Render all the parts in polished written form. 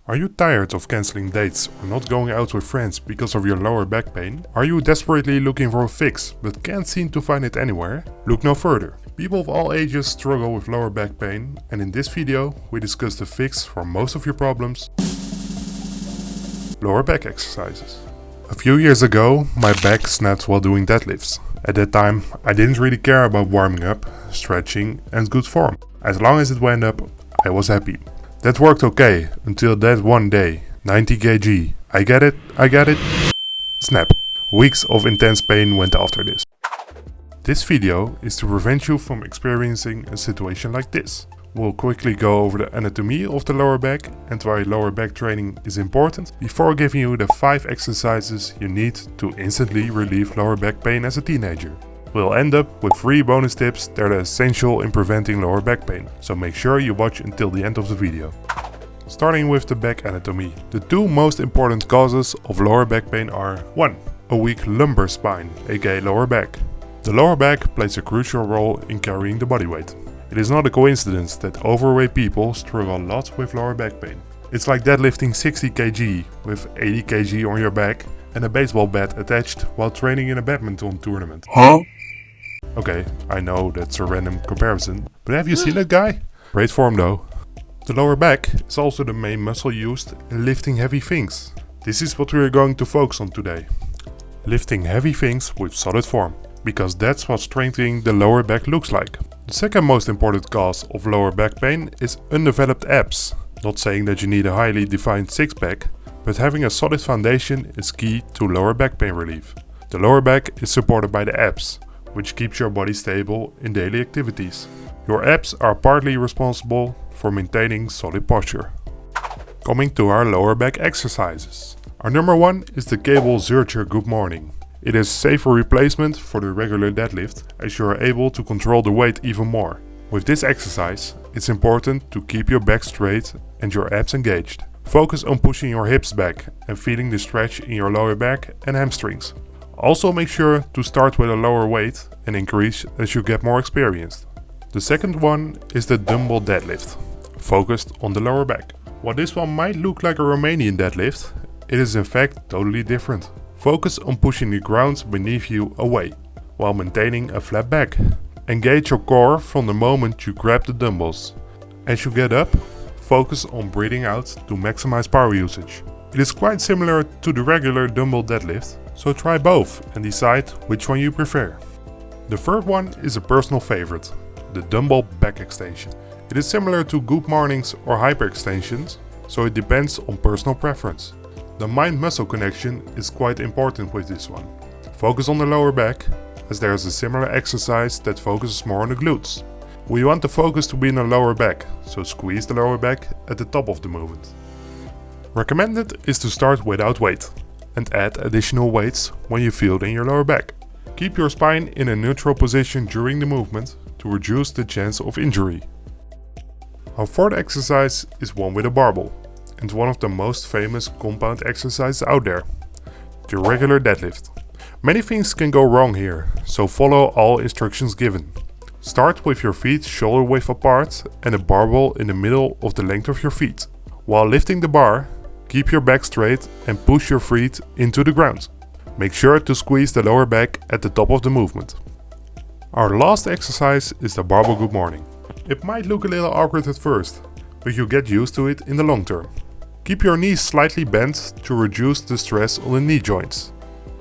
Are you tired of cancelling dates or not going out with friends because of your lower back pain? Are you desperately looking for a fix but can't seem to find it anywhere? Look no further. People of all ages struggle with lower back pain, and in this video we discuss the fix for most of your problems: lower back exercises. A few years ago my back snapped while doing deadlifts. At that time I didn't really care about warming up, stretching and good form. As long as it went up, I was happy. That worked okay until that one day. 90 kg. I get it. Snap. Weeks of intense pain went after this. This video is to prevent you from experiencing a situation like this. We'll quickly go over the anatomy of the lower back and why lower back training is important before giving you the 5 exercises you need to instantly relieve lower back pain as a teenager. We'll end up with 3 bonus tips that are essential in preventing lower back pain, so make sure you watch until the end of the video. Starting with the back anatomy. The 2 most important causes of lower back pain are 1. A weak lumbar spine, aka lower back. The lower back plays a crucial role in carrying the body weight. It is not a coincidence that overweight people struggle a lot with lower back pain. It's like deadlifting 60 kg with 80 kg on your back and a baseball bat attached while training in a badminton tournament. Huh? Okay, I know that's a random comparison, but have you seen that guy? Great form though. The lower back is also the main muscle used in lifting heavy things. This is what we are going to focus on today. Lifting heavy things with solid form, because that's what strengthening the lower back looks like. The second most important cause of lower back pain is undeveloped abs. Not saying that you need a highly defined six-pack, but having a solid foundation is key to lower back pain relief. The lower back is supported by the abs, which keeps your body stable in daily activities. Your abs are partly responsible for maintaining solid posture. Coming to our lower back exercises. Our number 1 is the cable Zercher Good Morning. It is a safer replacement for the regular deadlift, as you are able to control the weight even more. With this exercise, it's important to keep your back straight and your abs engaged. Focus on pushing your hips back and feeling the stretch in your lower back and hamstrings. Also make sure to start with a lower weight and increase as you get more experienced. The second one is the dumbbell deadlift, focused on the lower back. While this one might look like a Romanian deadlift, it is in fact totally different. Focus on pushing the ground beneath you away, while maintaining a flat back. Engage your core from the moment you grab the dumbbells. As you get up, focus on breathing out to maximize power usage. It is quite similar to the regular dumbbell deadlift, so try both and decide which one you prefer. The third one is a personal favorite, the dumbbell back extension. It is similar to good mornings or hyperextensions, so it depends on personal preference. The mind-muscle connection is quite important with this one. Focus on the lower back, as there is a similar exercise that focuses more on the glutes. We want the focus to be in the lower back, so squeeze the lower back at the top of the movement. Recommended is to start without weight and add additional weights when you feel it in your lower back. Keep your spine in a neutral position during the movement to reduce the chance of injury. Our fourth exercise is one with a barbell, and one of the most famous compound exercises out there, the regular deadlift. Many things can go wrong here, so follow all instructions given. Start with your feet shoulder width apart and a barbell in the middle of the length of your feet. While lifting the bar, keep your back straight and push your feet into the ground. Make sure to squeeze the lower back at the top of the movement. Our last exercise is the barbell good morning. It might look a little awkward at first, but you get used to it in the long term. Keep your knees slightly bent to reduce the stress on the knee joints.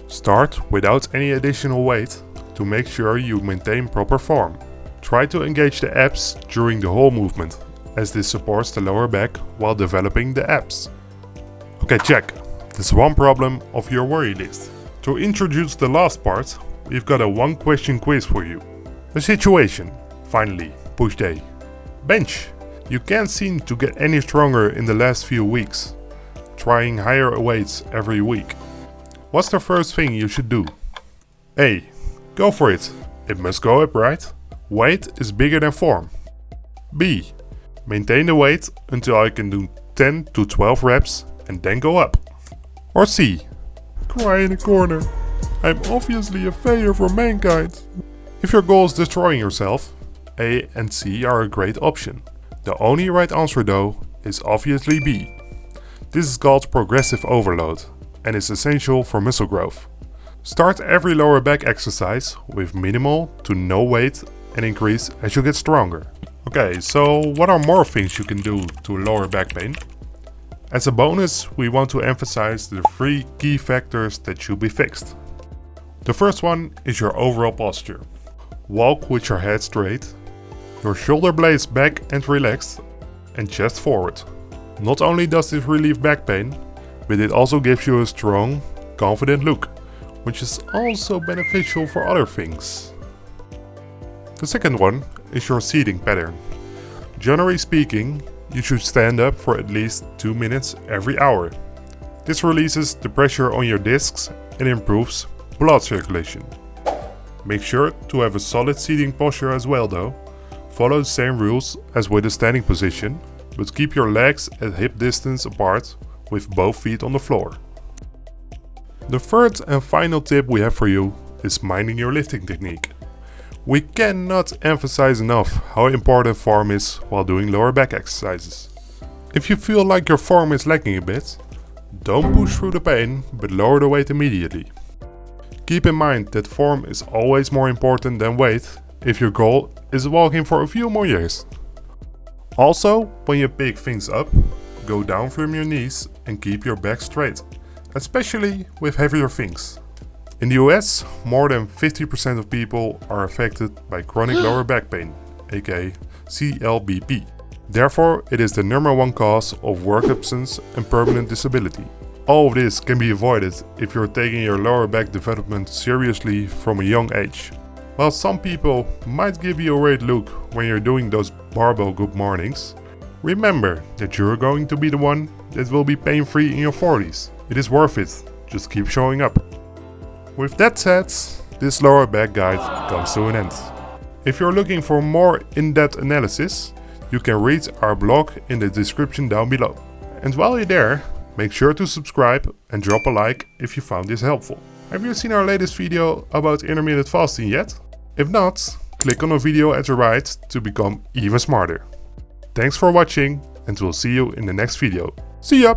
Start without any additional weight to make sure you maintain proper form. Try to engage the abs during the whole movement, as this supports the lower back while developing the abs. Okay, check. That's one problem of your worry list. To introduce the last part, we've got a 1-question quiz for you. A situation. Finally, push day. Bench. You can't seem to get any stronger in the last few weeks, trying higher weights every week. What's the first thing you should do? A. Go for it. It must go up, right? Weight is bigger than form. B. Maintain the weight until I can do 10 to 12 reps and then go up. Or C. Cry in a corner. I'm obviously a failure for mankind. If your goal is destroying yourself, A and C are a great option. The only right answer though is obviously B. This is called progressive overload and is essential for muscle growth. Start every lower back exercise with minimal to no weight and increase as you get stronger. Okay, so what are more things you can do to lower back pain? As a bonus, we want to emphasize the 3 key factors that should be fixed. The first one is your overall posture. Walk with your head straight, your shoulder blades back and relaxed, and chest forward. Not only does this relieve back pain, but it also gives you a strong, confident look, which is also beneficial for other things. The second one is your seating pattern. Generally speaking, you should stand up for at least 2 minutes every hour. This releases the pressure on your discs and improves blood circulation. Make sure to have a solid seating posture as well though. Follow the same rules as with the standing position, but keep your legs at hip distance apart with both feet on the floor. The third and final tip we have for you is minding your lifting technique. We cannot emphasize enough how important form is while doing lower back exercises. If you feel like your form is lacking a bit, don't push through the pain but lower the weight immediately. Keep in mind that form is always more important than weight if your goal is walking for a few more years. Also, when you pick things up, go down from your knees and keep your back straight, especially with heavier things. In the US, more than 50% of people are affected by chronic lower back pain, aka CLBP. Therefore, it is the #1 cause of work absence and permanent disability. All of this can be avoided if you're taking your lower back development seriously from a young age. While some people might give you a weird look when you're doing those barbell good mornings, remember that you're going to be the one that will be pain-free in your 40s. It is worth it, just keep showing up. With that said, this lower back guide comes to an end. If you're looking for more in-depth analysis, you can read our blog in the description down below. And while you're there, make sure to subscribe and drop a like if you found this helpful. Have you seen our latest video about intermittent fasting yet? If not, click on the video at the right to become even smarter. Thanks for watching and we'll see you in the next video. See ya!